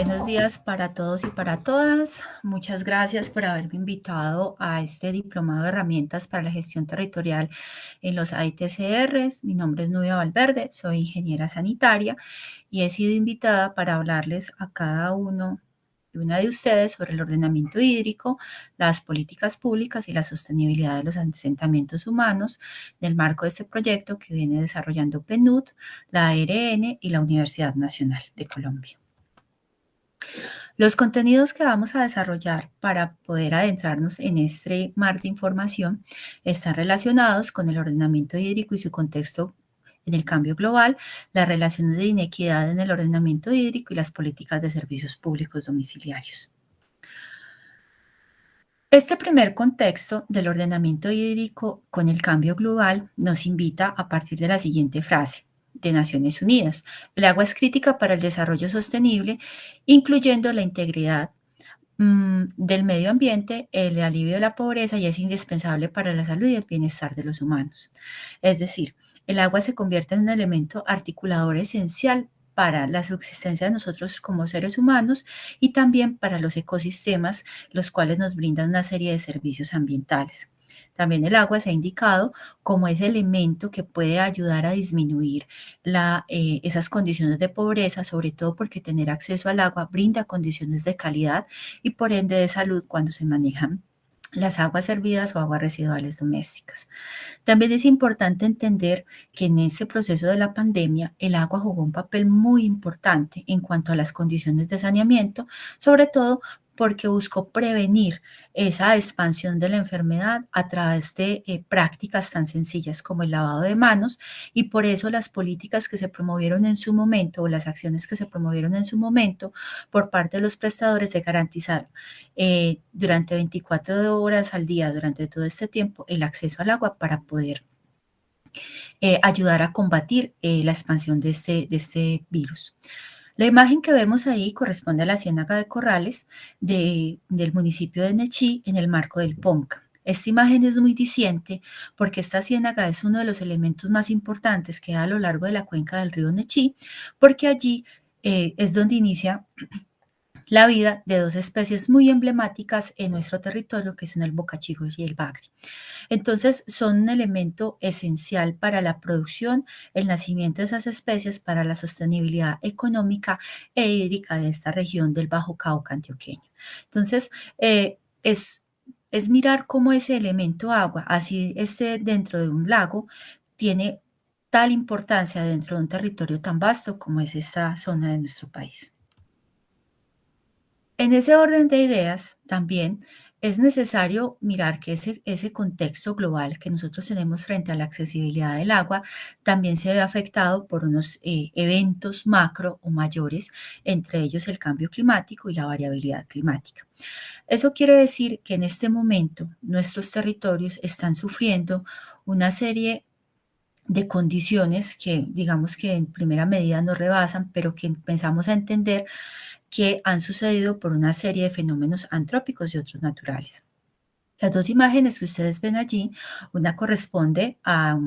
Buenos días para todos y para todas. Muchas gracias por haberme invitado a este diplomado de herramientas para la gestión territorial en los ITCRs. Mi nombre es Nubia Valverde, soy ingeniera sanitaria y he sido invitada para hablarles a cada uno y una de ustedes sobre el ordenamiento hídrico, las políticas públicas y la sostenibilidad de los asentamientos humanos en el marco de este proyecto que viene desarrollando PNUD, la ARN y la Universidad Nacional de Colombia. Los contenidos que vamos a desarrollar para poder adentrarnos en este mar de información están relacionados con el ordenamiento hídrico y su contexto en el cambio global, las relaciones de inequidad en el ordenamiento hídrico y las políticas de servicios públicos domiciliarios. Este primer contexto del ordenamiento hídrico con el cambio global nos invita a partir de la siguiente frase de Naciones Unidas: el agua es crítica para el desarrollo sostenible, incluyendo la integridad del medio ambiente, el alivio de la pobreza, y es indispensable para la salud y el bienestar de los humanos. Es decir, el agua se convierte en un elemento articulador esencial para la subsistencia de nosotros como seres humanos y también para los ecosistemas, los cuales nos brindan una serie de servicios ambientales. También el agua se ha indicado como ese elemento que puede ayudar a disminuir esas condiciones de pobreza, sobre todo porque tener acceso al agua brinda condiciones de calidad y por ende de salud cuando se manejan las aguas hervidas o aguas residuales domésticas. También es importante entender que en este proceso de la pandemia el agua jugó un papel muy importante en cuanto a las condiciones de saneamiento, sobre todo porque buscó prevenir esa expansión de la enfermedad a través de prácticas tan sencillas como el lavado de manos, y por eso las políticas que se promovieron en su momento o las acciones que se promovieron en su momento por parte de los prestadores de garantizar durante 24 horas al día, durante todo este tiempo, el acceso al agua para poder ayudar a combatir la expansión de este virus. La imagen que vemos ahí corresponde a la ciénaga de Corrales del municipio de Nechí en el marco del PONCA. Esta imagen es muy diciente porque esta ciénaga es uno de los elementos más importantes que da a lo largo de la cuenca del río Nechí, porque allí es donde inicia la vida de dos especies muy emblemáticas en nuestro territorio, que son el bocachigos y el bagre. Entonces, son un elemento esencial para la producción, el nacimiento de esas especies, para la sostenibilidad económica e hídrica de esta región del Bajo Cauca antioqueño. Entonces, es mirar cómo ese elemento agua, así esté dentro de un lago, tiene tal importancia dentro de un territorio tan vasto como es esta zona de nuestro país. En ese orden de ideas, también es necesario mirar que ese contexto global que nosotros tenemos frente a la accesibilidad del agua también se ve afectado por unos eventos macro o mayores, entre ellos el cambio climático y la variabilidad climática. Eso quiere decir que en este momento nuestros territorios están sufriendo una serie de condiciones que digamos que en primera medida nos rebasan, pero que empezamos a entender que han sucedido por una serie de fenómenos antrópicos y otros naturales. Las dos imágenes que ustedes ven allí, una corresponde a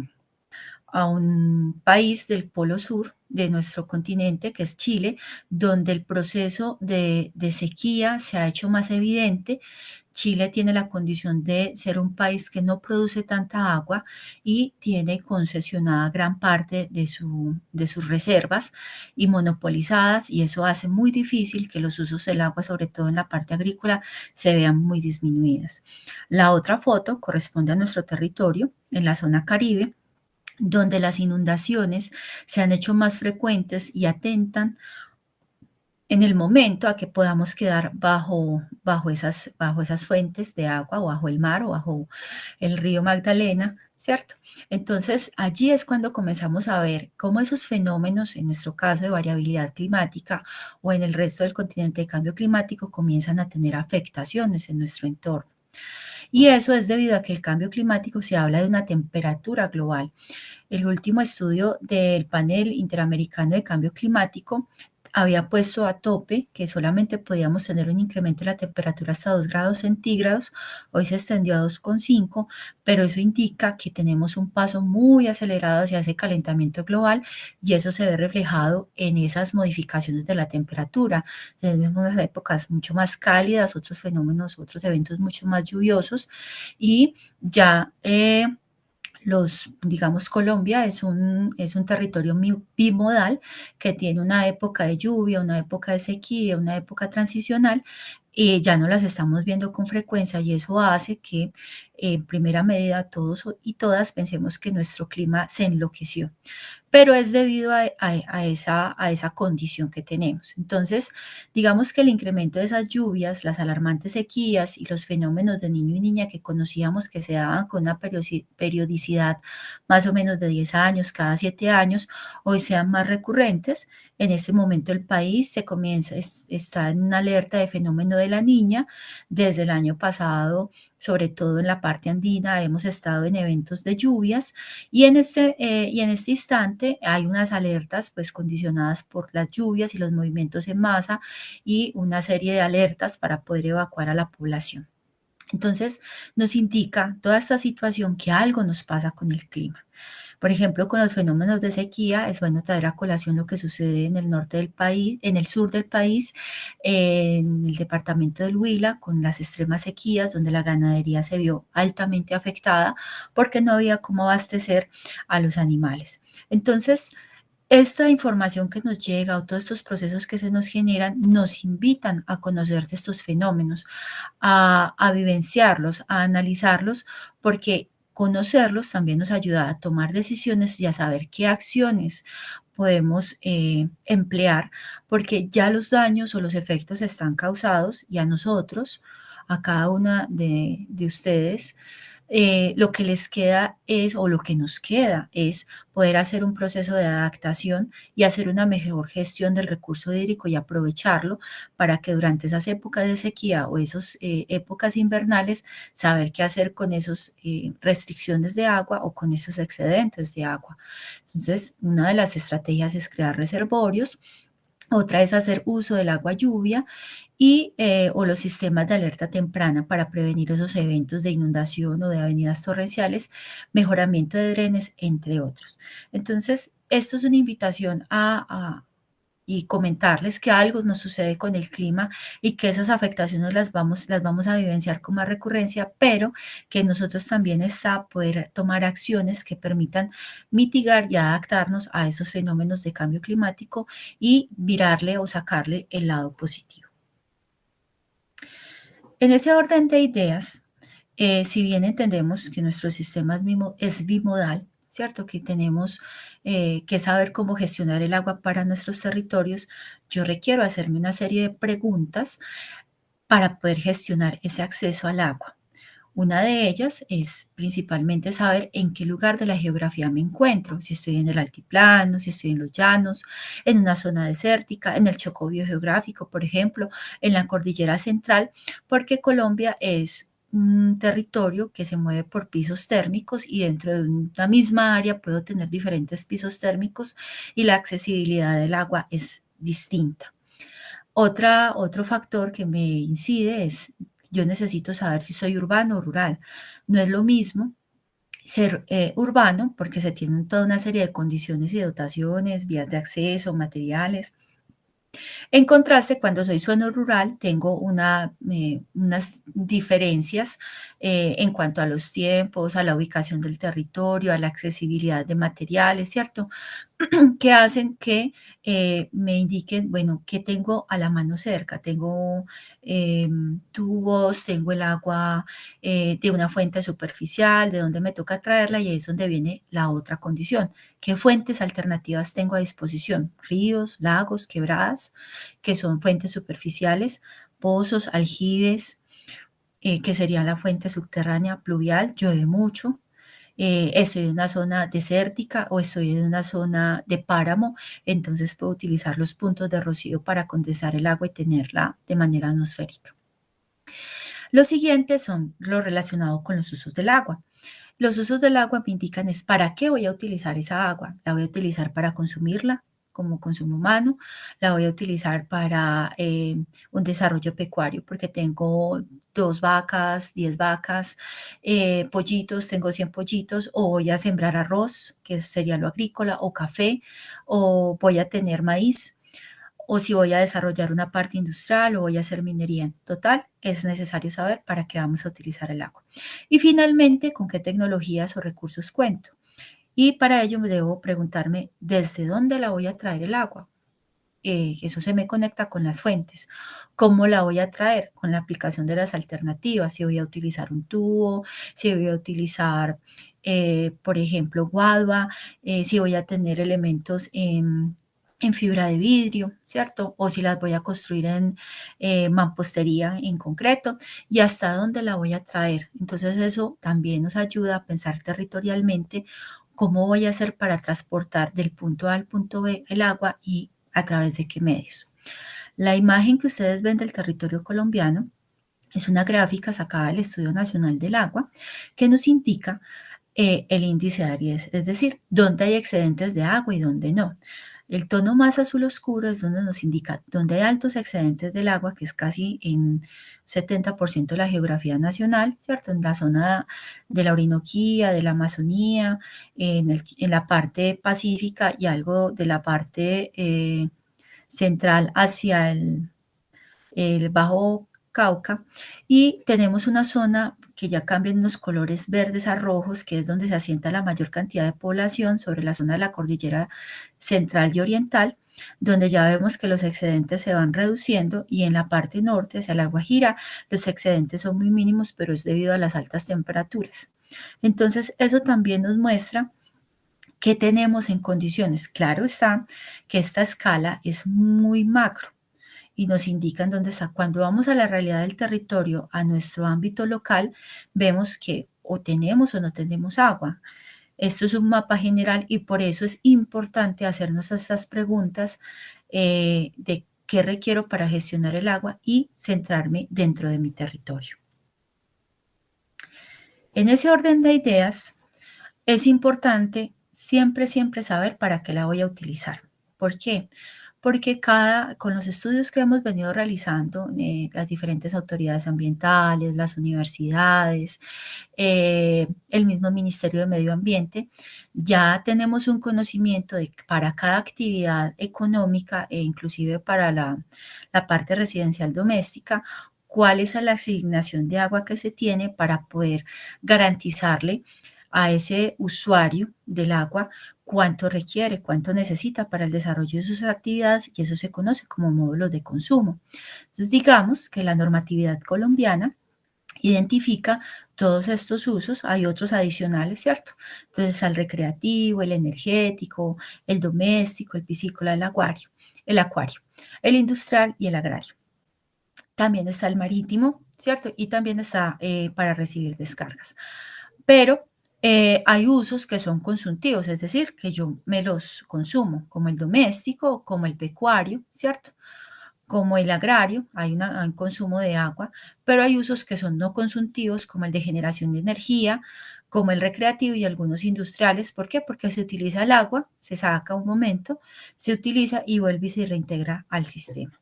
un país del polo sur de nuestro continente, que es Chile, donde el proceso de sequía se ha hecho más evidente. Chile tiene la condición de ser un país que no produce tanta agua y tiene concesionada gran parte de sus reservas y monopolizadas, y eso hace muy difícil que los usos del agua, sobre todo en la parte agrícola, se vean muy disminuidas. La otra foto corresponde a nuestro territorio en la zona Caribe, donde las inundaciones se han hecho más frecuentes y atentan en el momento a que podamos quedar bajo esas fuentes de agua, o bajo el mar, o bajo el río Magdalena, ¿cierto? Entonces, allí es cuando comenzamos a ver cómo esos fenómenos, en nuestro caso de variabilidad climática o en el resto del continente de cambio climático, comienzan a tener afectaciones en nuestro entorno. Y eso es debido a que el cambio climático se habla de una temperatura global. El último estudio del Panel Interamericano de Cambio Climático había puesto a tope que solamente podíamos tener un incremento de la temperatura hasta 2 grados centígrados, hoy se extendió a 2,5, pero eso indica que tenemos un paso muy acelerado hacia ese calentamiento global y eso se ve reflejado en esas modificaciones de la temperatura. Tenemos unas épocas mucho más cálidas, otros fenómenos, otros eventos mucho más lluviosos y ya digamos, Colombia es un territorio bimodal que tiene una época de lluvia, una época de sequía, una época transicional, y ya no las estamos viendo con frecuencia y eso hace que en primera medida todos y todas pensemos que nuestro clima se enloqueció, pero es debido a esa condición que tenemos. Entonces, digamos que el incremento de esas lluvias, las alarmantes sequías y los fenómenos de niño y niña que conocíamos que se daban con una periodicidad más o menos de 10 años, cada 7 años, hoy sean más recurrentes. En este momento el país está en una alerta de fenómeno de la niña. Desde el año pasado, sobre todo en la parte andina, hemos estado en eventos de lluvias y en este instante hay unas alertas pues condicionadas por las lluvias y los movimientos en masa y una serie de alertas para poder evacuar a la población. Entonces, nos indica toda esta situación que algo nos pasa con el clima. Por ejemplo, con los fenómenos de sequía, es bueno traer a colación lo que sucede en el norte del país, en el sur del país, en el departamento del Huila, con las extremas sequías, donde la ganadería se vio altamente afectada porque no había cómo abastecer a los animales. Entonces, esta información que nos llega o todos estos procesos que se nos generan nos invitan a conocer de estos fenómenos, a vivenciarlos, a analizarlos, porque conocerlos también nos ayuda a tomar decisiones y a saber qué acciones podemos emplear, porque ya los daños o los efectos están causados y a nosotros, a cada una de ustedes, lo que les queda es, o lo que nos queda es poder hacer un proceso de adaptación y hacer una mejor gestión del recurso hídrico y aprovecharlo para que durante esas épocas de sequía o esas épocas invernales, saber qué hacer con esas restricciones de agua o con esos excedentes de agua. Entonces, una de las estrategias es crear reservorios. Otra es hacer uso del agua lluvia o los sistemas de alerta temprana para prevenir esos eventos de inundación o de avenidas torrenciales, mejoramiento de drenes, entre otros. Entonces, esto es una invitación y comentarles que algo nos sucede con el clima y que esas afectaciones las vamos a vivenciar con más recurrencia, pero que nosotros también está poder tomar acciones que permitan mitigar y adaptarnos a esos fenómenos de cambio climático y mirarle o sacarle el lado positivo. En ese orden de ideas, si bien entendemos que nuestro sistema es bimodal, ¿cierto? Que tenemos que saber cómo gestionar el agua para nuestros territorios, yo requiero hacerme una serie de preguntas para poder gestionar ese acceso al agua. Una de ellas es principalmente saber en qué lugar de la geografía me encuentro, si estoy en el altiplano, si estoy en los llanos, en una zona desértica, en el Chocó biogeográfico, por ejemplo, en la cordillera central, porque Colombia es un territorio que se mueve por pisos térmicos y dentro de una misma área puedo tener diferentes pisos térmicos y la accesibilidad del agua es distinta. Otro factor que me incide es, yo necesito saber si soy urbano o rural. No es lo mismo ser urbano porque se tienen toda una serie de condiciones y dotaciones, vías de acceso, materiales, en contraste, cuando soy zona rural, tengo unas diferencias en cuanto a los tiempos, a la ubicación del territorio, a la accesibilidad de materiales, ¿cierto? Que hacen que me indiquen, bueno, qué tengo a la mano cerca. Tengo tubos, tengo el agua de una fuente superficial, de donde me toca traerla y ahí es donde viene la otra condición. ¿Qué fuentes alternativas tengo a disposición? Ríos, lagos, quebradas, que son fuentes superficiales, pozos, aljibes, que sería la fuente subterránea pluvial, llueve mucho, estoy en una zona desértica o estoy en una zona de páramo, entonces puedo utilizar los puntos de rocío para condensar el agua y tenerla de manera atmosférica. Los siguientes son lo relacionado con los usos del agua. Los usos del agua me indican es para qué voy a utilizar esa agua. ¿La voy a utilizar para consumirla? como consumo humano, la voy a utilizar para un desarrollo pecuario, porque tengo 2 vacas, 10 vacas, pollitos, tengo 100 pollitos, o voy a sembrar arroz, que sería lo agrícola, o café, o voy a tener maíz, o si voy a desarrollar una parte industrial o voy a hacer minería. En total, es necesario saber para qué vamos a utilizar el agua. Y finalmente, con qué tecnologías o recursos cuento. Y para ello debo preguntarme desde dónde la voy a traer el agua. Eso se me conecta con las fuentes. ¿Cómo la voy a traer? Con la aplicación de las alternativas. Si voy a utilizar un tubo, si voy a utilizar, por ejemplo, guadua, si voy a tener elementos en fibra de vidrio, ¿cierto? O si las voy a construir en mampostería en concreto y hasta dónde la voy a traer. Entonces eso también nos ayuda a pensar territorialmente cómo voy a hacer para transportar del punto A al punto B el agua y a través de qué medios. La imagen que ustedes ven del territorio colombiano es una gráfica sacada del Estudio Nacional del Agua que nos indica el índice de aridez, es decir, dónde hay excedentes de agua y dónde no. El tono más azul oscuro es donde nos indica dónde hay altos excedentes del agua, que es casi en 70% de la geografía nacional, ¿cierto? En la zona de la Orinoquía, de la Amazonía, en la parte pacífica y algo de la parte central hacia el Bajo Cauca, y tenemos una zona que ya cambian los colores verdes a rojos, que es donde se asienta la mayor cantidad de población sobre la zona de la cordillera central y oriental, donde ya vemos que los excedentes se van reduciendo, y en la parte norte, hacia la Guajira, los excedentes son muy mínimos, pero es debido a las altas temperaturas. Entonces, eso también nos muestra qué tenemos en condiciones. Claro está que esta escala es muy macro y nos indican dónde está. Cuando vamos a la realidad del territorio, a nuestro ámbito local, vemos que o tenemos o no tenemos agua. Esto es un mapa general y por eso es importante hacernos estas preguntas de qué requiero para gestionar el agua y centrarme dentro de mi territorio. En ese orden de ideas, es importante siempre, siempre saber para qué la voy a utilizar. ¿Por qué? Porque con los estudios que hemos venido realizando, las diferentes autoridades ambientales, las universidades, el mismo Ministerio de Medio Ambiente, ya tenemos un conocimiento de que para cada actividad económica e inclusive para la parte residencial doméstica, cuál es la asignación de agua que se tiene para poder garantizarle a ese usuario del agua cuánto requiere, cuánto necesita para el desarrollo de sus actividades, y eso se conoce como módulos de consumo. Entonces, digamos que la normatividad colombiana identifica todos estos usos, hay otros adicionales, ¿cierto? Entonces, está el recreativo, el energético, el doméstico, el piscícola, el acuario, el industrial y el agrario. También está el marítimo, ¿cierto? Y también está para recibir descargas. Pero hay usos que son consultivos, es decir, que yo me los consumo, como el doméstico, como el pecuario, ¿cierto? Como el agrario, hay un consumo de agua, pero hay usos que son no consultivos, como el de generación de energía, como el recreativo y algunos industriales. ¿Por qué? Porque se utiliza el agua, se saca un momento, se utiliza y vuelve y se reintegra al sistema.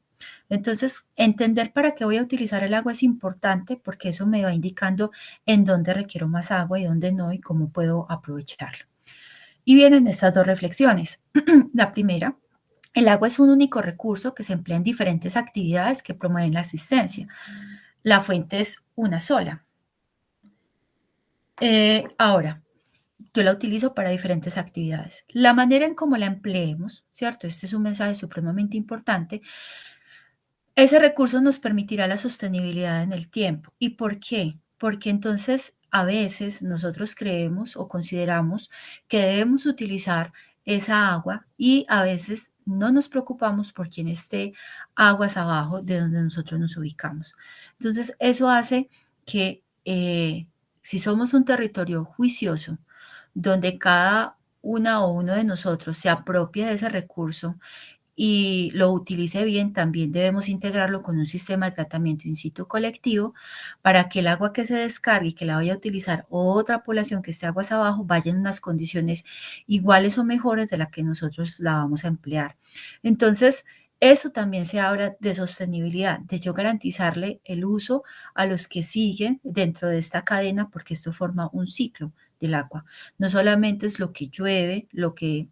Entonces, entender para qué voy a utilizar el agua es importante porque eso me va indicando en dónde requiero más agua y dónde no y cómo puedo aprovecharla. Y vienen estas dos reflexiones. La primera, el agua es un único recurso que se emplea en diferentes actividades que promueven la asistencia. La fuente es una sola. Ahora, yo la utilizo para diferentes actividades. La manera en cómo la empleemos, ¿cierto? Este es un mensaje supremamente importante. Ese recurso nos permitirá la sostenibilidad en el tiempo. ¿Y por qué? Porque entonces a veces nosotros creemos o consideramos que debemos utilizar esa agua y a veces no nos preocupamos por quien esté aguas abajo de donde nosotros nos ubicamos. Entonces eso hace que si somos un territorio juicioso, donde cada una o uno de nosotros se apropie de ese recurso y lo utilice bien, también debemos integrarlo con un sistema de tratamiento in situ colectivo para que el agua que se descargue y que la vaya a utilizar otra población que esté aguas abajo vaya en unas condiciones iguales o mejores de la que nosotros la vamos a emplear. Entonces, eso también se habla de sostenibilidad, de yo garantizarle el uso a los que siguen dentro de esta cadena, porque esto forma un ciclo del agua. No solamente es lo que llueve, lo que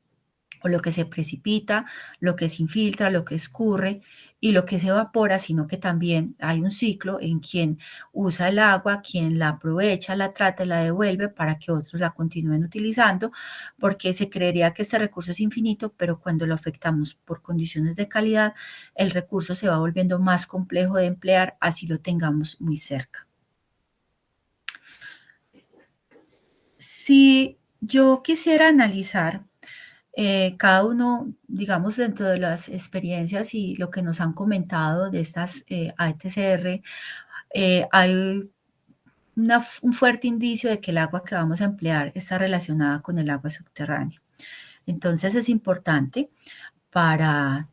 se precipita, lo que se infiltra, lo que escurre y lo que se evapora, sino que también hay un ciclo en quien usa el agua, quien la aprovecha, la trata y la devuelve para que otros la continúen utilizando, porque se creería que este recurso es infinito, pero cuando lo afectamos por condiciones de calidad, el recurso se va volviendo más complejo de emplear, así lo tengamos muy cerca. Si yo quisiera analizar cada uno, digamos, dentro de las experiencias y lo que nos han comentado de estas ATCR, hay un fuerte indicio de que el agua que vamos a emplear está relacionada con el agua subterránea. Entonces es importante para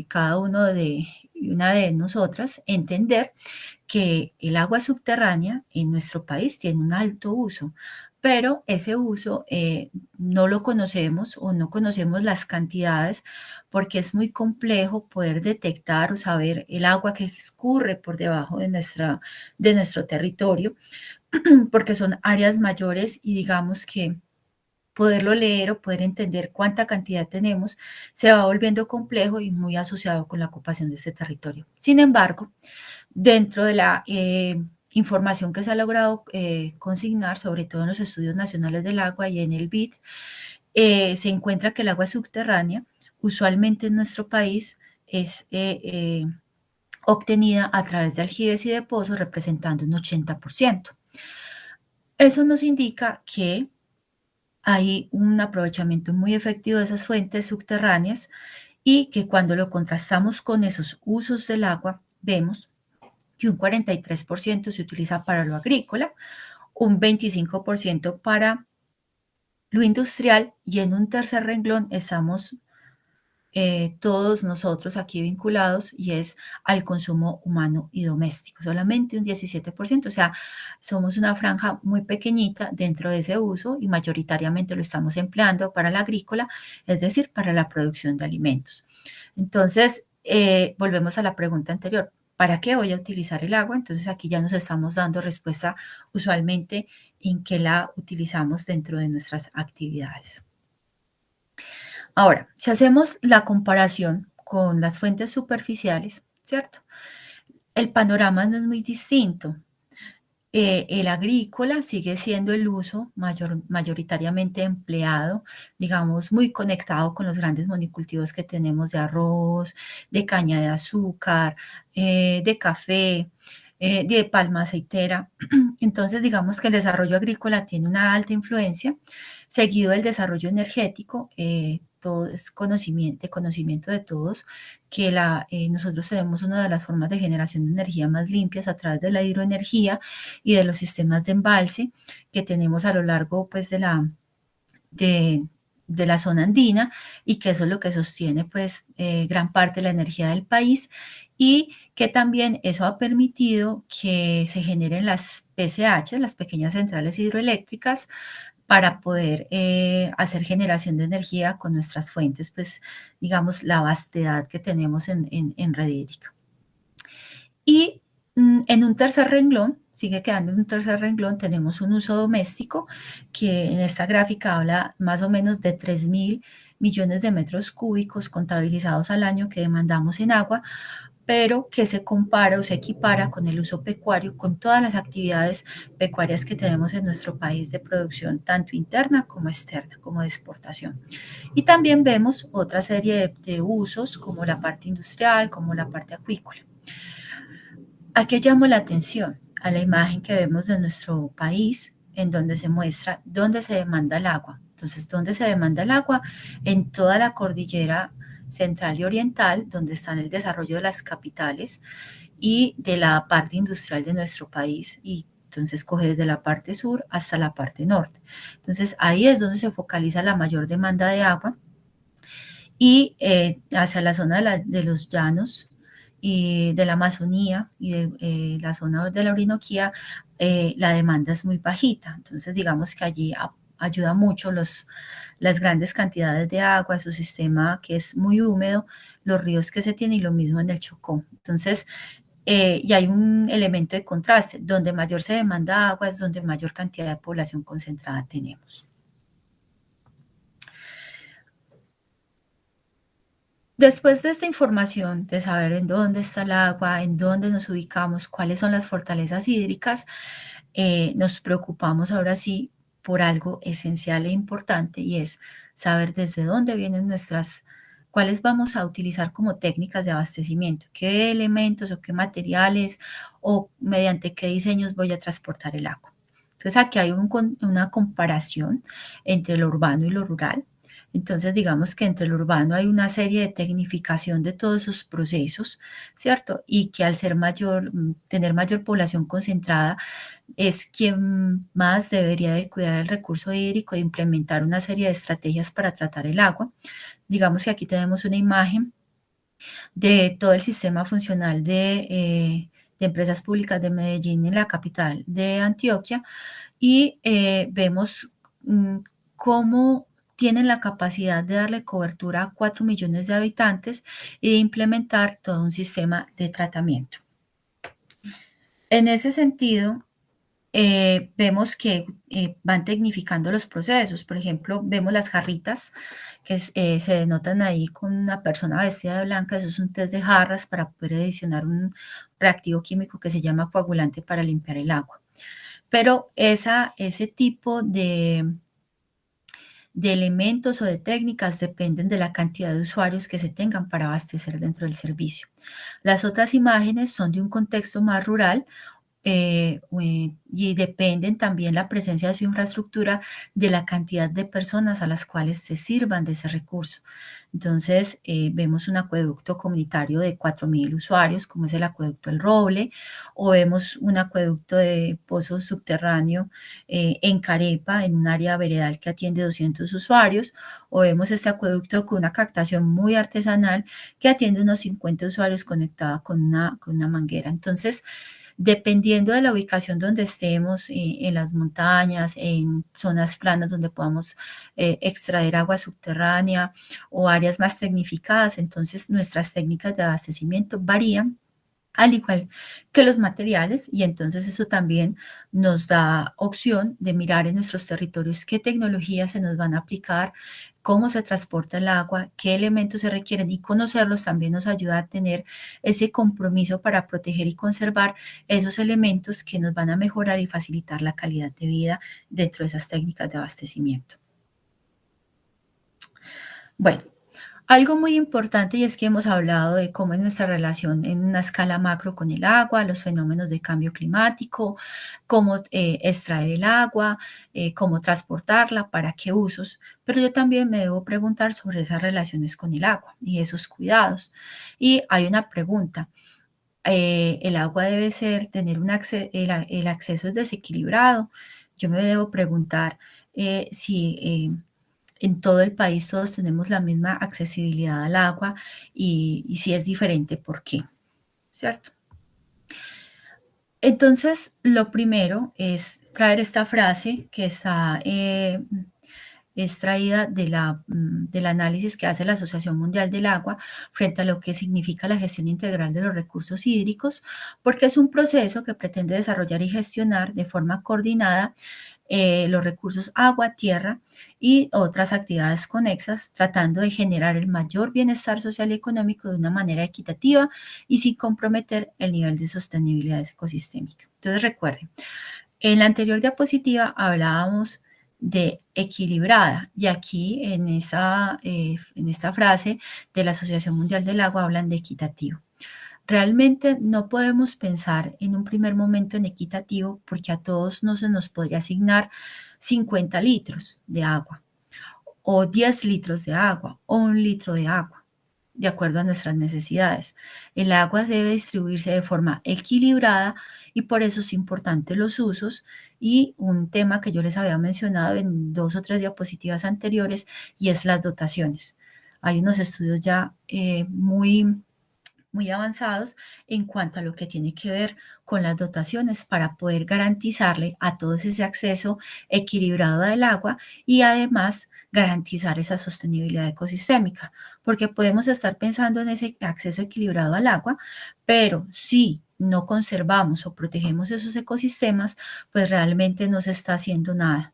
cada uno de y una de nosotras entender que el agua subterránea en nuestro país tiene un alto uso, pero ese uso no lo conocemos o no conocemos las cantidades porque es muy complejo poder detectar o saber el agua que escurre por debajo de nuestro territorio, porque son áreas mayores y digamos que poderlo leer o poder entender cuánta cantidad tenemos se va volviendo complejo y muy asociado con la ocupación de ese territorio. Sin embargo, dentro de la información que se ha logrado consignar, sobre todo en los estudios nacionales del agua y en el BID, se encuentra que el agua subterránea, usualmente en nuestro país, es obtenida a través de aljibes y de pozos, representando un 80%. Eso nos indica que hay un aprovechamiento muy efectivo de esas fuentes subterráneas y que cuando lo contrastamos con esos usos del agua, vemos que un 43% se utiliza para lo agrícola, un 25% para lo industrial y en un tercer renglón estamos todos nosotros aquí vinculados y es al consumo humano y doméstico, solamente un 17%, o sea, somos una franja muy pequeñita dentro de ese uso y mayoritariamente lo estamos empleando para la agrícola, es decir, para la producción de alimentos. Entonces, volvemos a la pregunta anterior. ¿Para qué voy a utilizar el agua? Entonces aquí ya nos estamos dando respuesta usualmente en qué la utilizamos dentro de nuestras actividades. Ahora, si hacemos la comparación con las fuentes superficiales, ¿cierto? El panorama no es muy distinto. El agrícola sigue siendo el uso mayoritariamente empleado, digamos, muy conectado con los grandes monocultivos que tenemos de arroz, de caña de azúcar, de café, de palma aceitera. Entonces, digamos que el desarrollo agrícola tiene una alta influencia, seguido del desarrollo energético. Todo es de conocimiento de todos que nosotros tenemos una de las formas de generación de energía más limpias a través de la hidroenergía y de los sistemas de embalse que tenemos a lo largo pues, de, de la zona andina y que eso es lo que sostiene pues gran parte de la energía del país y que también eso ha permitido que se generen las PCH, las pequeñas centrales hidroeléctricas, para poder hacer generación de energía con nuestras fuentes, pues digamos la vastedad que tenemos en red hídrica. Y en un tercer renglón, sigue quedando en un tercer renglón, tenemos un uso doméstico que en esta gráfica habla más o menos de 3.000 millones de metros cúbicos contabilizados al año que demandamos en agua, pero que se compara o se equipara con el uso pecuario, con todas las actividades pecuarias que tenemos en nuestro país de producción, tanto interna como externa, como de exportación. Y también vemos otra serie de usos, como la parte industrial, como la parte acuícola. ¿A qué llamo la atención? A la imagen que vemos de nuestro país, en donde se muestra dónde se demanda el agua. Entonces, ¿dónde se demanda el agua? En toda la cordillera central y oriental, donde está el desarrollo de las capitales y de la parte industrial de nuestro país. Y entonces coge desde la parte sur hasta la parte norte. Entonces, ahí es donde se focaliza la mayor demanda de agua y hacia la zona de los llanos y de la Amazonía y de la zona de la Orinoquía, la demanda es muy bajita. Entonces, digamos que allí ayuda mucho las grandes cantidades de agua, su sistema que es muy húmedo, los ríos que se tienen y lo mismo en el Chocó. Entonces, y hay un elemento de contraste, donde mayor se demanda agua es donde mayor cantidad de población concentrada tenemos. Después de esta información, de saber en dónde está el agua, en dónde nos ubicamos, cuáles son las fortalezas hídricas, nos preocupamos ahora sí por algo esencial e importante y es saber desde dónde vienen cuáles vamos a utilizar como técnicas de abastecimiento, qué elementos o qué materiales o mediante qué diseños voy a transportar el agua. Entonces aquí hay una comparación entre lo urbano y lo rural. Entonces, digamos que entre el urbano hay una serie de tecnificación de todos esos procesos, ¿cierto? Y que al ser tener mayor población concentrada, es quien más debería de cuidar el recurso hídrico e implementar una serie de estrategias para tratar el agua. Digamos que aquí tenemos una imagen de todo el sistema funcional de empresas públicas de Medellín en la capital de Antioquia y vemos cómo tienen la capacidad de darle cobertura a 4 millones de habitantes y de implementar todo un sistema de tratamiento. En ese sentido, vemos que van tecnificando los procesos. Por ejemplo, vemos las jarritas se denotan ahí con una persona vestida de blanca. Eso es un test de jarras para poder adicionar un reactivo químico que se llama coagulante para limpiar el agua. Pero ese tipo de elementos o de técnicas dependen de la cantidad de usuarios que se tengan para abastecer dentro del servicio. Las otras imágenes son de un contexto más rural y dependen también la presencia de su infraestructura de la cantidad de personas a las cuales se sirvan de ese recurso. Entonces, vemos un acueducto comunitario de 4.000 usuarios, como es el acueducto El Roble, o vemos un acueducto de pozo subterráneo en Carepa, en un área veredal que atiende 200 usuarios, o vemos este acueducto con una captación muy artesanal que atiende unos 50 usuarios conectada con una manguera. Entonces, dependiendo de la ubicación donde estemos, en las montañas, en zonas planas donde podamos extraer agua subterránea o áreas más tecnificadas, entonces nuestras técnicas de abastecimiento varían al igual que los materiales, y entonces eso también nos da opción de mirar en nuestros territorios qué tecnologías se nos van a aplicar, cómo se transporta el agua, qué elementos se requieren y conocerlos también nos ayuda a tener ese compromiso para proteger y conservar esos elementos que nos van a mejorar y facilitar la calidad de vida dentro de esas técnicas de abastecimiento. Bueno, algo muy importante y es que hemos hablado de cómo es nuestra relación en una escala macro con el agua, los fenómenos de cambio climático, cómo extraer el agua, cómo transportarla, para qué usos, pero yo también me debo preguntar sobre esas relaciones con el agua y esos cuidados. Y hay una pregunta, ¿el agua debe tener el acceso es desequilibrado? Yo me debo preguntar si en todo el país todos tenemos la misma accesibilidad al agua y si es diferente, ¿por qué? ¿Cierto? Entonces, lo primero es traer esta frase que está extraída del análisis que hace la Asociación Mundial del Agua frente a lo que significa la gestión integral de los recursos hídricos, porque es un proceso que pretende desarrollar y gestionar de forma coordinada los recursos agua, tierra y otras actividades conexas, tratando de generar el mayor bienestar social y económico de una manera equitativa y sin comprometer el nivel de sostenibilidad ecosistémica. Entonces recuerden, en la anterior diapositiva hablábamos de equilibrada y aquí en esta frase de la Asociación Mundial del Agua hablan de equitativo. Realmente no podemos pensar en un primer momento en equitativo porque a todos no se nos podría asignar 50 litros de agua o 10 litros de agua o 1 litro de agua, de acuerdo a nuestras necesidades. El agua debe distribuirse de forma equilibrada y por eso es importante los usos y un tema que yo les había mencionado en 2 o 3 diapositivas anteriores y es las dotaciones. Hay unos estudios ya muy avanzados en cuanto a lo que tiene que ver con las dotaciones para poder garantizarle a todos ese acceso equilibrado del agua y además garantizar esa sostenibilidad ecosistémica, porque podemos estar pensando en ese acceso equilibrado al agua, pero si no conservamos o protegemos esos ecosistemas, pues realmente no se está haciendo nada.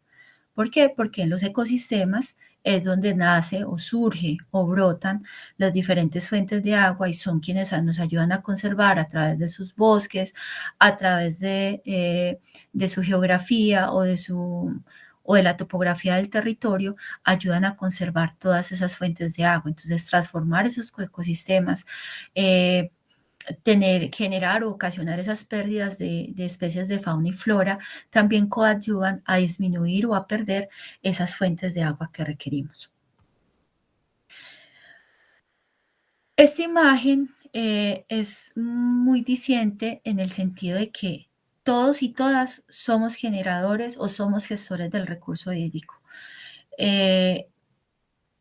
¿Por qué? Porque en los ecosistemas es donde nace o surge o brotan las diferentes fuentes de agua y son quienes nos ayudan a conservar a través de sus bosques, a través de su geografía o de la topografía del territorio, ayudan a conservar todas esas fuentes de agua. Entonces, transformar esos ecosistemas, eh, generar o ocasionar esas pérdidas de especies de fauna y flora, también coadyuvan a disminuir o a perder esas fuentes de agua que requerimos. Esta imagen es muy diciente en el sentido de que todos y todas somos generadores o somos gestores del recurso hídrico. Eh,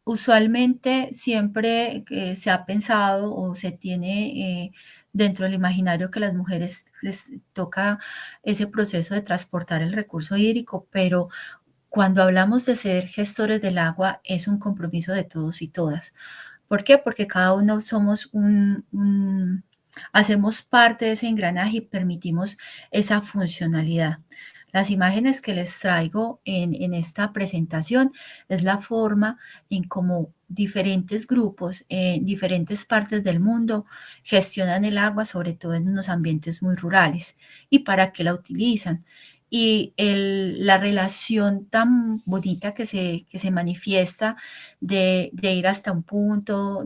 Usualmente siempre se ha pensado o se tiene dentro del imaginario que a las mujeres les toca ese proceso de transportar el recurso hídrico, pero cuando hablamos de ser gestores del agua es un compromiso de todos y todas. ¿Por qué? Porque cada uno somos hacemos parte de ese engranaje y permitimos esa funcionalidad. Las imágenes que les traigo en esta presentación es la forma en cómo diferentes grupos en diferentes partes del mundo gestionan el agua, sobre todo en unos ambientes muy rurales, y para qué la utilizan. Y la relación tan bonita que se manifiesta de ir hasta un punto,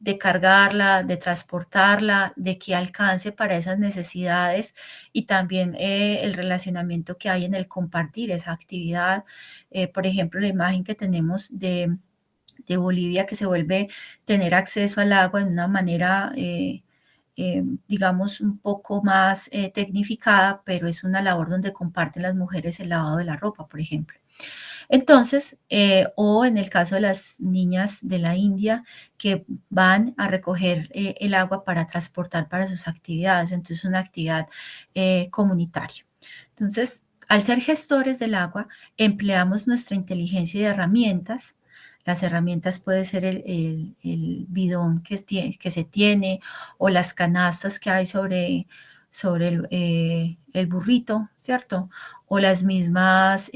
de cargarla, de transportarla, de que alcance para esas necesidades y también el relacionamiento que hay en el compartir esa actividad. Por ejemplo, la imagen que tenemos de Bolivia que se vuelve tener acceso al agua de una manera, digamos, un poco más tecnificada, pero es una labor donde comparten las mujeres el lavado de la ropa, por ejemplo. Entonces, o en el caso de las niñas de la India que van a recoger el agua para transportar para sus actividades, entonces una actividad comunitaria. Entonces, al ser gestores del agua, empleamos nuestra inteligencia y herramientas. Las herramientas puede ser el bidón que se tiene o las canastas que hay sobre el burrito, ¿cierto? O las mismas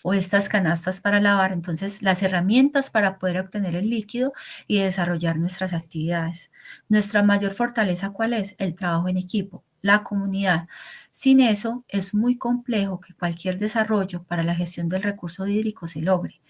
o estas canastas para lavar, entonces las herramientas para poder obtener el líquido y desarrollar nuestras actividades. Nuestra mayor fortaleza, ¿cuál es? El trabajo en equipo, la comunidad. Sin eso es muy complejo que cualquier desarrollo para la gestión del recurso hídrico se logre.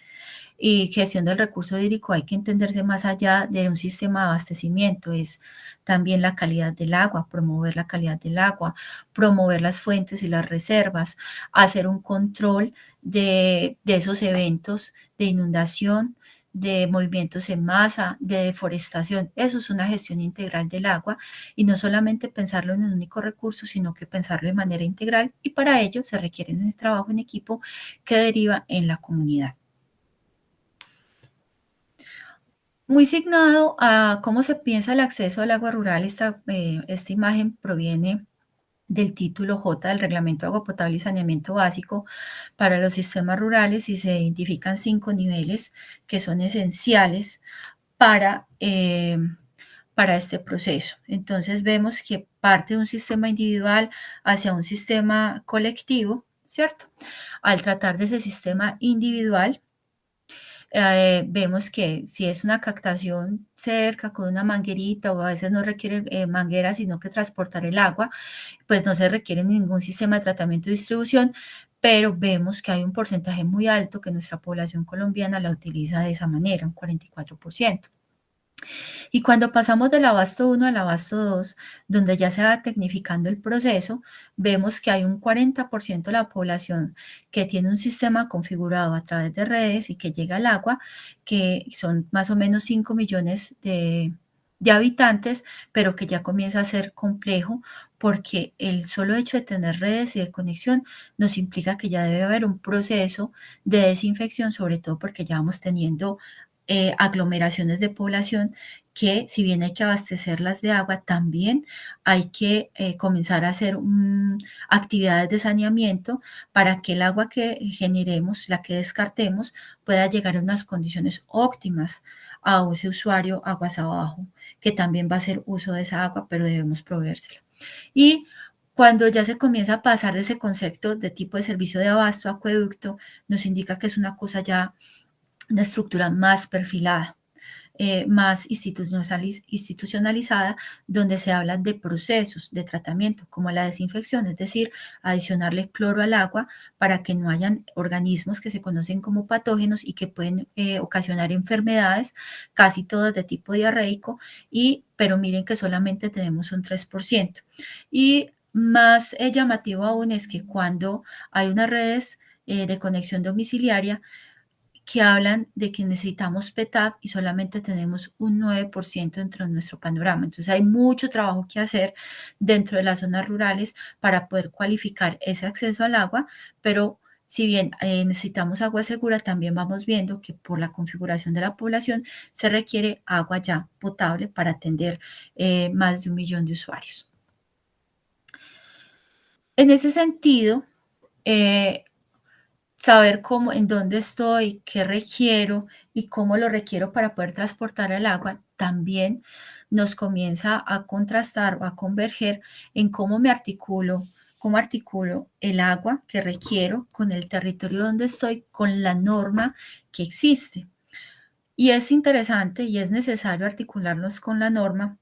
Y gestión del recurso hídrico hay que entenderse más allá de un sistema de abastecimiento, es también la calidad del agua, promover la calidad del agua, promover las fuentes y las reservas, hacer un control de esos eventos de inundación, de movimientos en masa, de deforestación. Eso es una gestión integral del agua y no solamente pensarlo en un único recurso, sino que pensarlo de manera integral y para ello se requiere ese trabajo en equipo que deriva en la comunidad. Muy signado a cómo se piensa el acceso al agua rural, esta imagen proviene del título J del Reglamento de Agua Potable y Saneamiento Básico para los sistemas rurales y se identifican 5 niveles que son esenciales para, para este proceso. Entonces vemos que parte de un sistema individual hacia un sistema colectivo, ¿cierto? Al tratar de ese sistema individual, vemos que si es una captación cerca con una manguerita o a veces no requiere manguera, sino que transportar el agua, pues no se requiere ningún sistema de tratamiento y distribución, pero vemos que hay un porcentaje muy alto que nuestra población colombiana la utiliza de esa manera, un 44%. Y cuando pasamos del abasto 1 al abasto 2, donde ya se va tecnificando el proceso, vemos que hay un 40% de la población que tiene un sistema configurado a través de redes y que llega al agua, que son más o menos 5 millones de habitantes, pero que ya comienza a ser complejo porque el solo hecho de tener redes y de conexión nos implica que ya debe haber un proceso de desinfección, sobre todo porque ya vamos teniendo aglomeraciones de población que, si bien hay que abastecerlas de agua, también hay que comenzar a hacer actividades de saneamiento para que el agua que generemos, la que descartemos, pueda llegar en unas condiciones óptimas a ese usuario aguas abajo, que también va a hacer uso de esa agua, pero debemos proveérsela. Y cuando ya se comienza a pasar ese concepto de tipo de servicio de abasto, acueducto, nos indica que es una cosa ya, una estructura más perfilada, más institucionalizada, donde se habla de procesos de tratamiento como la desinfección, es decir, adicionarle cloro al agua para que no hayan organismos que se conocen como patógenos y que pueden ocasionar enfermedades, casi todas de tipo diarreico, pero miren que solamente tenemos un 3%. Y más llamativo aún es que cuando hay unas redes de conexión domiciliaria, que hablan de que necesitamos PETAP y solamente tenemos un 9% dentro de nuestro panorama. Entonces hay mucho trabajo que hacer dentro de las zonas rurales para poder cualificar ese acceso al agua, pero si bien necesitamos agua segura, también vamos viendo que por la configuración de la población se requiere agua ya potable para atender más de 1 millón de usuarios. En ese sentido, eh, saber cómo, en dónde estoy, qué requiero y cómo lo requiero para poder transportar el agua, también nos comienza a contrastar o a converger en cómo articulo el agua que requiero con el territorio donde estoy, con la norma que existe. Y es interesante y es necesario articularnos con la norma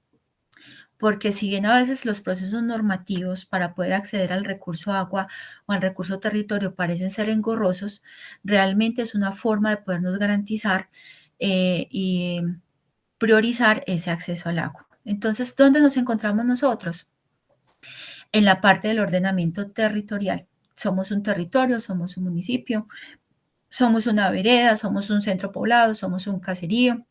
porque si bien a veces los procesos normativos para poder acceder al recurso agua o al recurso territorio parecen ser engorrosos, realmente es una forma de podernos garantizar y priorizar ese acceso al agua. Entonces, ¿dónde nos encontramos nosotros? En la parte del ordenamiento territorial. Somos un territorio, somos un municipio, somos una vereda, somos un centro poblado, somos un caserío,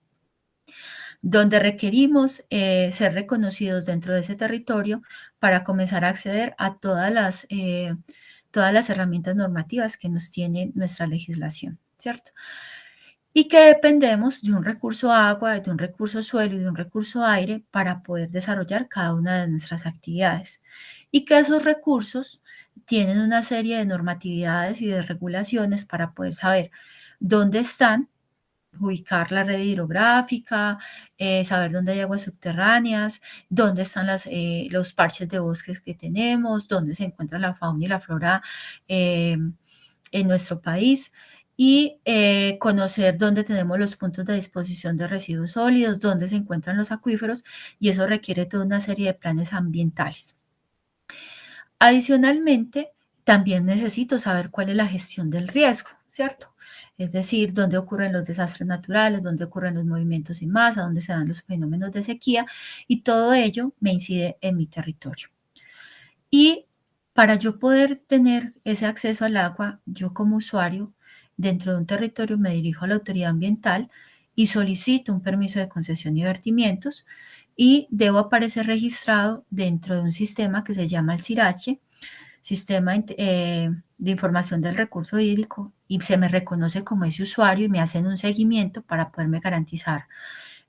donde requerimos ser reconocidos dentro de ese territorio para comenzar a acceder a todas las herramientas normativas que nos tiene nuestra legislación, ¿cierto? Y que dependemos de un recurso agua, de un recurso suelo y de un recurso aire para poder desarrollar cada una de nuestras actividades. Y que esos recursos tienen una serie de normatividades y de regulaciones para poder saber dónde están, ubicar la red hidrográfica, saber dónde hay aguas subterráneas, dónde están los parches de bosques que tenemos, dónde se encuentra la fauna y la flora en nuestro país y conocer dónde tenemos los puntos de disposición de residuos sólidos, dónde se encuentran los acuíferos y eso requiere toda una serie de planes ambientales. Adicionalmente, también necesito saber cuál es la gestión del riesgo, ¿cierto? Es decir, dónde ocurren los desastres naturales, dónde ocurren los movimientos en masa, dónde se dan los fenómenos de sequía y todo ello me incide en mi territorio. Y para yo poder tener ese acceso al agua, yo como usuario dentro de un territorio me dirijo a la autoridad ambiental y solicito un permiso de concesión y vertimientos y debo aparecer registrado dentro de un sistema que se llama el SIRACHE, de Información del Recurso Hídrico, y se me reconoce como ese usuario y me hacen un seguimiento para poderme garantizar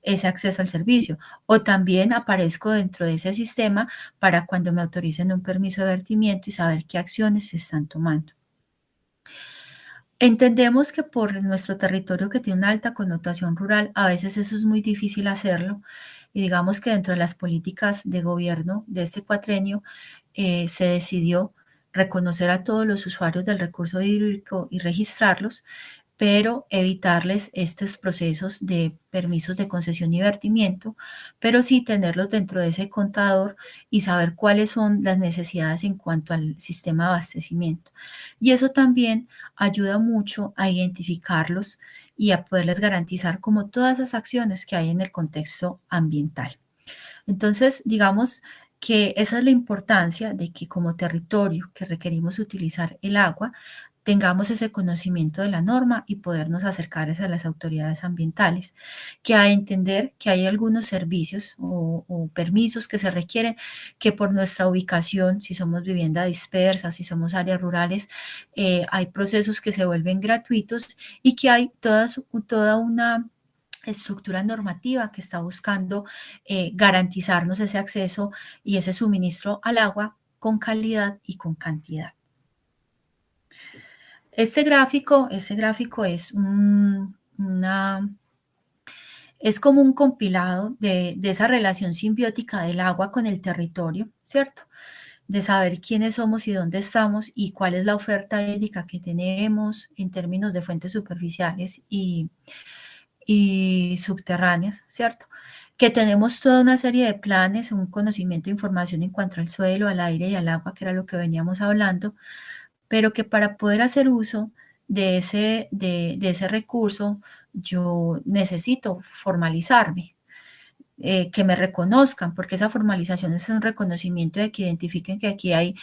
ese acceso al servicio. O también aparezco dentro de ese sistema para cuando me autoricen un permiso de vertimiento y saber qué acciones se están tomando. Entendemos que por nuestro territorio que tiene una alta connotación rural, a veces eso es muy difícil hacerlo. Y digamos que dentro de las políticas de gobierno de este cuatrenio se decidió reconocer a todos los usuarios del recurso hídrico y registrarlos, pero evitarles estos procesos de permisos de concesión y vertimiento, pero sí tenerlos dentro de ese contador y saber cuáles son las necesidades en cuanto al sistema de abastecimiento. Y eso también ayuda mucho a identificarlos y a poderles garantizar como todas esas acciones que hay en el contexto ambiental. Entonces, digamos que esa es la importancia de que como territorio que requerimos utilizar el agua, tengamos ese conocimiento de la norma y podernos acercar a las autoridades ambientales, que a entender que hay algunos servicios o permisos que se requieren que por nuestra ubicación, si somos vivienda dispersa, si somos áreas rurales, hay procesos que se vuelven gratuitos y que hay toda una estructura normativa que está buscando garantizarnos ese acceso y ese suministro al agua con calidad y con cantidad. Este gráfico es es como un compilado de esa relación simbiótica del agua con el territorio, ¿cierto? De saber quiénes somos y dónde estamos y cuál es la oferta hídrica que tenemos en términos de fuentes superficiales y subterráneas, ¿cierto? Que tenemos toda una serie de planes, un conocimiento e información en cuanto al suelo, al aire y al agua, que era lo que veníamos hablando, pero que para poder hacer uso de ese recurso, yo necesito formalizarme, que me reconozcan, porque esa formalización es un reconocimiento de que identifiquen que aquí hay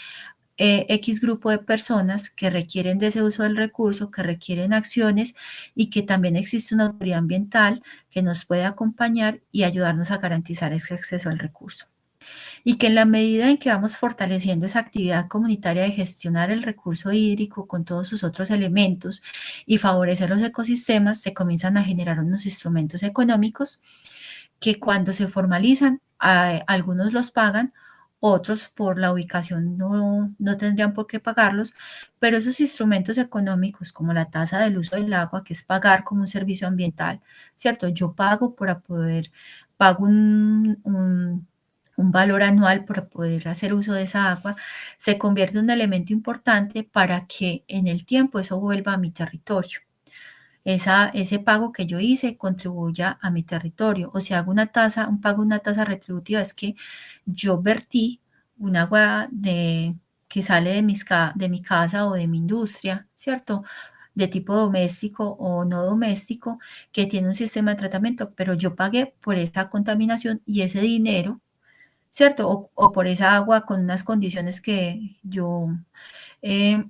X grupo de personas que requieren de ese uso del recurso, que requieren acciones y que también existe una autoridad ambiental que nos puede acompañar y ayudarnos a garantizar ese acceso al recurso. Y que en la medida en que vamos fortaleciendo esa actividad comunitaria de gestionar el recurso hídrico con todos sus otros elementos y favorecer los ecosistemas, se comienzan a generar unos instrumentos económicos que cuando se formalizan, algunos los pagan, otros por la ubicación no tendrían por qué pagarlos, pero esos instrumentos económicos como la tasa del uso del agua, que es pagar como un servicio ambiental, ¿cierto? Yo pago para poder, pago un valor anual para poder hacer uso de esa agua, se convierte en un elemento importante para que en el tiempo eso vuelva a mi territorio. Ese pago que yo hice contribuya a mi territorio. O si hago una tasa, un pago, una tasa retributiva, es que yo vertí un agua que sale de mi casa o de mi industria, ¿cierto? De tipo doméstico o no doméstico, que tiene un sistema de tratamiento, pero yo pagué por esta contaminación y ese dinero, ¿cierto? O por esa agua con unas condiciones que yo eh,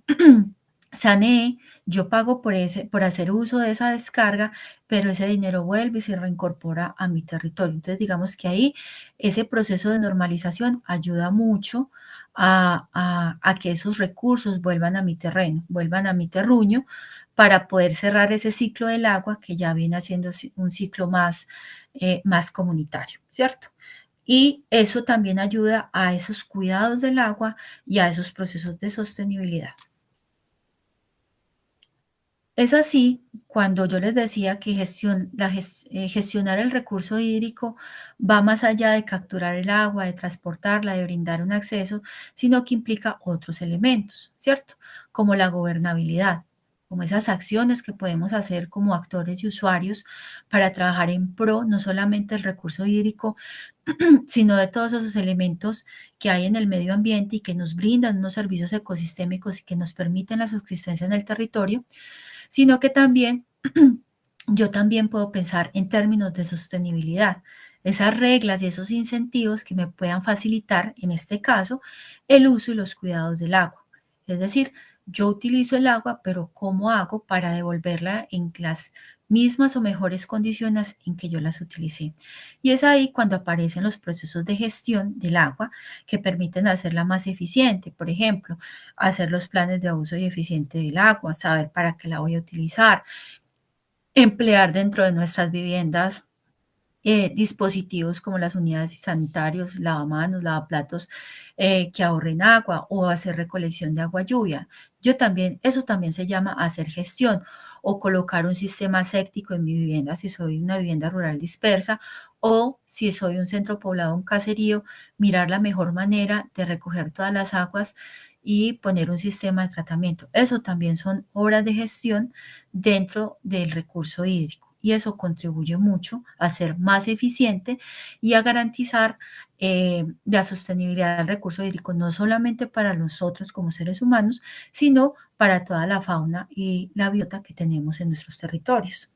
sané, yo pago por hacer uso de esa descarga, pero ese dinero vuelve y se reincorpora a mi territorio. Entonces, digamos que ahí ese proceso de normalización ayuda mucho a que esos recursos vuelvan a mi terreno, vuelvan a mi terruño, para poder cerrar ese ciclo del agua que ya viene haciendo un ciclo más comunitario, ¿cierto? Y eso también ayuda a esos cuidados del agua y a esos procesos de sostenibilidad. Es así cuando yo les decía que gestionar el recurso hídrico va más allá de capturar el agua, de transportarla, de brindar un acceso, sino que implica otros elementos, ¿cierto? Como la gobernabilidad, como esas acciones que podemos hacer como actores y usuarios para trabajar en pro no solamente del recurso hídrico, sino de todos esos elementos que hay en el medio ambiente y que nos brindan unos servicios ecosistémicos y que nos permiten la subsistencia en el territorio, sino que también yo también puedo pensar en términos de sostenibilidad, esas reglas y esos incentivos que me puedan facilitar, en este caso, el uso y los cuidados del agua. Es decir, yo utilizo el agua, pero ¿cómo hago para devolverla en las mismas o mejores condiciones en que yo las utilicé? Y es ahí cuando aparecen los procesos de gestión del agua que permiten hacerla más eficiente. Por ejemplo, hacer los planes de uso y eficiente del agua, saber para qué la voy a utilizar, emplear dentro de nuestras viviendas dispositivos como las unidades sanitarios, lavamanos, lavaplatos, que ahorren agua o hacer recolección de agua lluvia. Eso también se llama hacer gestión o colocar un sistema séptico en mi vivienda si soy una vivienda rural dispersa o si soy un centro poblado, un caserío, mirar la mejor manera de recoger todas las aguas y poner un sistema de tratamiento. Eso también son obras de gestión dentro del recurso hídrico y eso contribuye mucho a ser más eficiente y a garantizar la sostenibilidad del recurso hídrico, no solamente para nosotros como seres humanos, sino para toda la fauna y la biota que tenemos en nuestros territorios.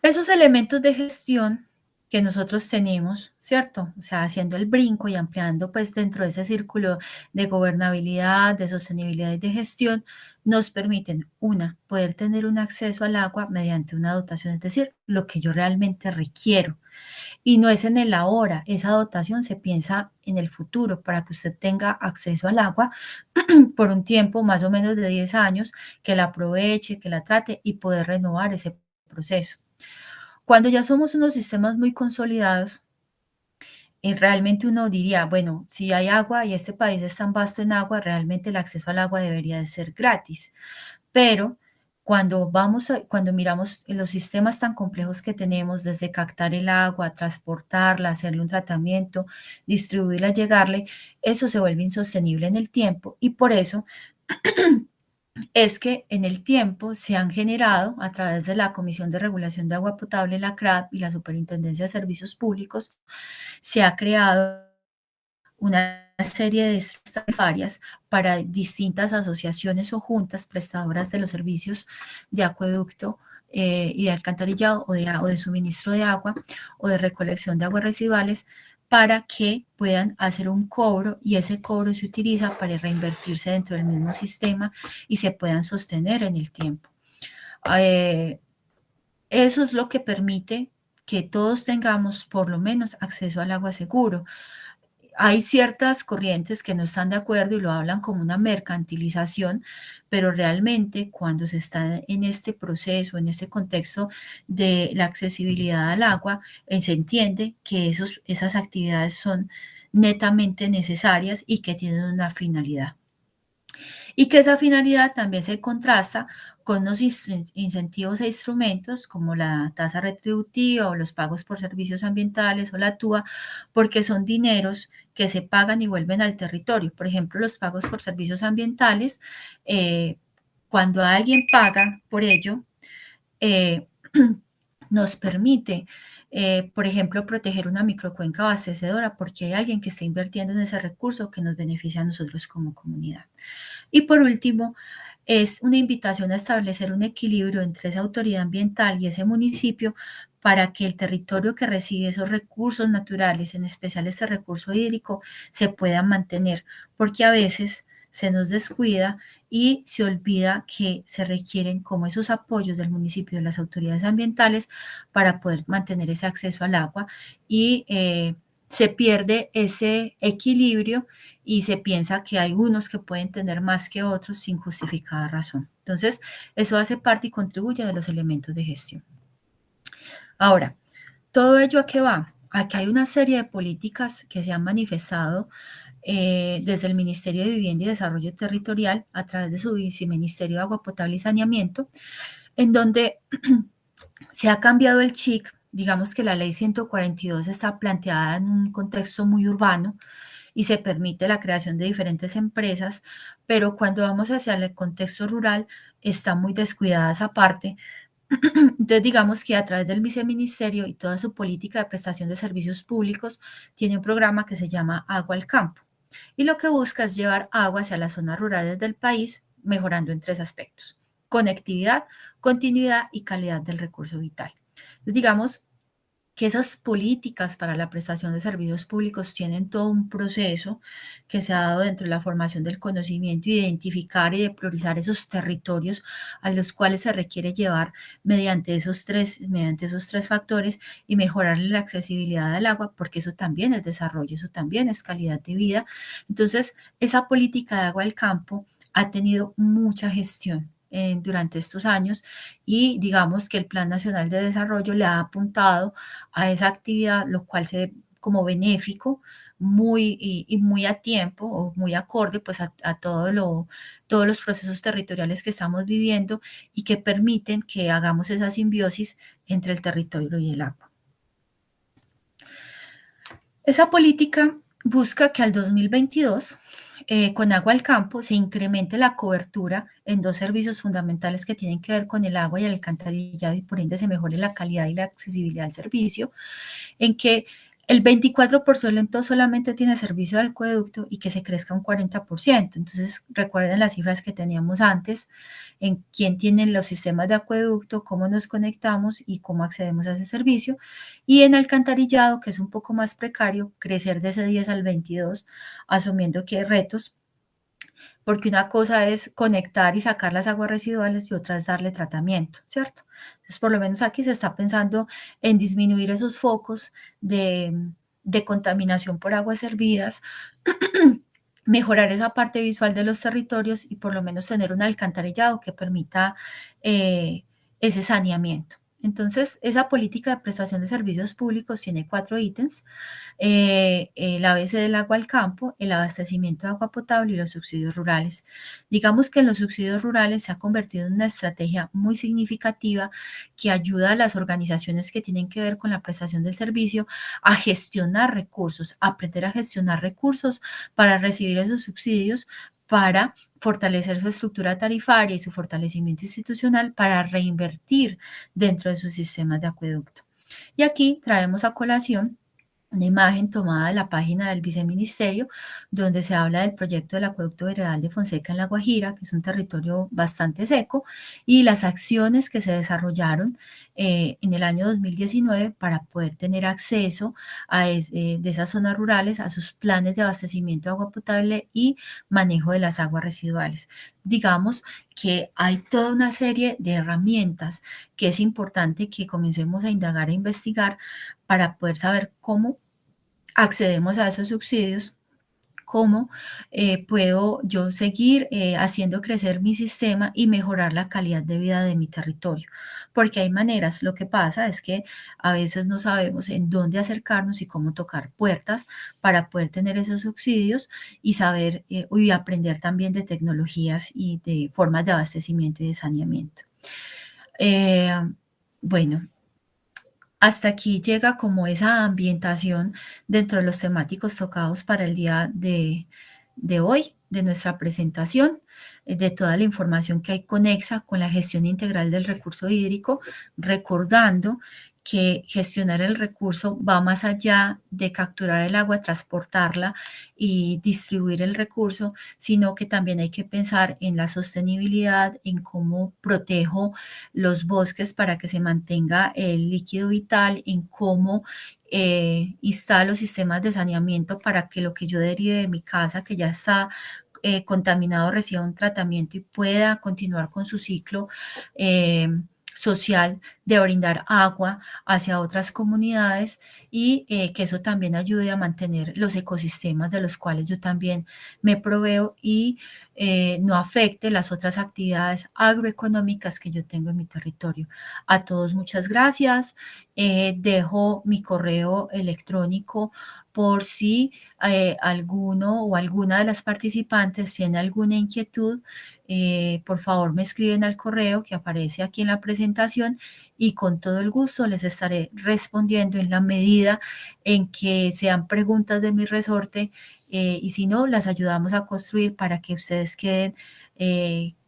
Esos elementos de gestión que nosotros tenemos, ¿cierto? O sea, haciendo el brinco y ampliando pues dentro de ese círculo de gobernabilidad, de sostenibilidad y de gestión, nos permiten, una, poder tener un acceso al agua mediante una dotación, es decir, lo que yo realmente requiero. Y no es en el ahora, esa dotación se piensa en el futuro para que usted tenga acceso al agua por un tiempo más o menos de 10 años, que la aproveche, que la trate y poder renovar ese proceso. Cuando ya somos unos sistemas muy consolidados, realmente uno diría, bueno, si hay agua y este país es tan vasto en agua, realmente el acceso al agua debería de ser gratis. Pero cuando miramos los sistemas tan complejos que tenemos, desde captar el agua, transportarla, hacerle un tratamiento, distribuirla, llegarle, eso se vuelve insostenible en el tiempo y por eso es que en el tiempo se han generado a través de la Comisión de Regulación de Agua Potable, la CRAP y la Superintendencia de Servicios Públicos, se ha creado una serie de tarifarias para distintas asociaciones o juntas prestadoras de los servicios de acueducto y de alcantarillado o de suministro de agua o de recolección de aguas residuales para que puedan hacer un cobro y ese cobro se utiliza para reinvertirse dentro del mismo sistema y se puedan sostener en el tiempo. Eh, Eso es lo que permite que todos tengamos por lo menos acceso al agua seguro. Hay ciertas corrientes que no están de acuerdo y lo hablan como una mercantilización, pero realmente cuando se está en este proceso, en este contexto de la accesibilidad al agua, se entiende que esas actividades son netamente necesarias y que tienen una finalidad y que esa finalidad también se contrasta con los incentivos e instrumentos como la tasa retributiva o los pagos por servicios ambientales o la TUA, porque son dineros que se pagan y vuelven al territorio. Por ejemplo, los pagos por servicios ambientales, eh, cuando alguien paga por ello, eh, nos permite, por ejemplo, proteger una microcuenca abastecedora porque hay alguien que está invirtiendo en ese recurso que nos beneficia a nosotros como comunidad. Y por último, es una invitación a establecer un equilibrio entre esa autoridad ambiental y ese municipio para que el territorio que recibe esos recursos naturales, en especial ese recurso hídrico, se pueda mantener, porque a veces se nos descuida y se olvida que se requieren como esos apoyos del municipio y de las autoridades ambientales para poder mantener ese acceso al agua y se pierde ese equilibrio y se piensa que hay unos que pueden tener más que otros sin justificada razón. Entonces, eso hace parte y contribuye de los elementos de gestión. Ahora, ¿todo ello a qué va? Aquí hay una serie de políticas que se han manifestado desde el Ministerio de Vivienda y Desarrollo Territorial a través de su viceministerio de Agua Potable y Saneamiento, en donde se ha cambiado el chip. Digamos que la ley 142 está planteada en un contexto muy urbano y se permite la creación de diferentes empresas, pero cuando vamos hacia el contexto rural está muy descuidada esa parte. Entonces, digamos que a través del viceministerio y toda su política de prestación de servicios públicos, tiene un programa que se llama Agua al Campo. Y lo que busca es llevar agua hacia las zonas rurales del país, mejorando en tres aspectos: conectividad, continuidad y calidad del recurso vital. Entonces, digamos que esas políticas para la prestación de servicios públicos tienen todo un proceso que se ha dado dentro de la formación del conocimiento, identificar y de priorizar esos territorios a los cuales se requiere llevar mediante esos tres factores y mejorar la accesibilidad al agua, porque eso también es desarrollo, eso también es calidad de vida. Entonces, esa política de agua al campo ha tenido mucha gestión durante estos años y digamos que el Plan Nacional de Desarrollo le ha apuntado a esa actividad, lo cual se ve como benéfico y muy a tiempo o muy acorde pues a todos los procesos territoriales que estamos viviendo y que permiten que hagamos esa simbiosis entre el territorio y el agua. Esa política busca que al 2022, con Agua al Campo, se incremente la cobertura en dos servicios fundamentales que tienen que ver con el agua y el alcantarillado y por ende se mejore la calidad y la accesibilidad al servicio, en que El 24% solamente tiene servicio de acueducto y que se crezca un 40%. Entonces, recuerden las cifras que teníamos antes, en quién tiene los sistemas de acueducto, cómo nos conectamos y cómo accedemos a ese servicio. Y en alcantarillado, que es un poco más precario, crecer de ese 10 al 22, asumiendo que hay retos, porque una cosa es conectar y sacar las aguas residuales y otra es darle tratamiento, ¿cierto? Entonces, por lo menos aquí se está pensando en disminuir esos focos de contaminación por aguas hervidas, mejorar esa parte visual de los territorios y por lo menos tener un alcantarillado que permita ese saneamiento. Entonces, esa política de prestación de servicios públicos tiene 4 ítems: el ABC del agua al campo, el abastecimiento de agua potable y los subsidios rurales. Digamos que en los subsidios rurales se ha convertido en una estrategia muy significativa que ayuda a las organizaciones que tienen que ver con la prestación del servicio a gestionar recursos, a aprender a gestionar recursos para recibir esos subsidios, para fortalecer su estructura tarifaria y su fortalecimiento institucional, para reinvertir dentro de sus sistemas de acueducto. Y aquí traemos a colación una imagen tomada de la página del viceministerio, donde se habla del proyecto del acueducto veredal de Fonseca en La Guajira, que es un territorio bastante seco, y las acciones que se desarrollaron en el año 2019 para poder tener acceso de esas zonas rurales a sus planes de abastecimiento de agua potable y manejo de las aguas residuales. Digamos que hay toda una serie de herramientas que es importante que comencemos a indagar e investigar para poder saber cómo accedemos a esos subsidios, cómo puedo yo seguir haciendo crecer mi sistema y mejorar la calidad de vida de mi territorio. Porque hay maneras, lo que pasa es que a veces no sabemos en dónde acercarnos y cómo tocar puertas para poder tener esos subsidios y saber y aprender también de tecnologías y de formas de abastecimiento y de saneamiento. Eh, bueno, hasta aquí llega como esa ambientación dentro de los temáticos tocados para el día de hoy, de nuestra presentación, de toda la información que hay conexa con la gestión integral del recurso hídrico, recordando que gestionar el recurso va más allá de capturar el agua, transportarla y distribuir el recurso, sino que también hay que pensar en la sostenibilidad, en cómo protejo los bosques para que se mantenga el líquido vital, en cómo instalo sistemas de saneamiento para que lo que yo derive de mi casa, que ya está contaminado, reciba un tratamiento y pueda continuar con su ciclo social de brindar agua hacia otras comunidades y que eso también ayude a mantener los ecosistemas de los cuales yo también me proveo y no afecte las otras actividades agroeconómicas que yo tengo en mi territorio. A todos muchas gracias. Dejo mi correo electrónico por si alguno o alguna de las participantes tiene alguna inquietud. Por favor me escriben al correo que aparece aquí en la presentación y con todo el gusto les estaré respondiendo en la medida en que sean preguntas de mi resorte y si no, las ayudamos a construir para que ustedes queden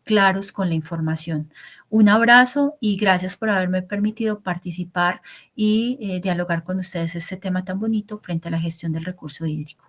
claros con la información. Un abrazo y gracias por haberme permitido participar y dialogar con ustedes este tema tan bonito frente a la gestión del recurso hídrico.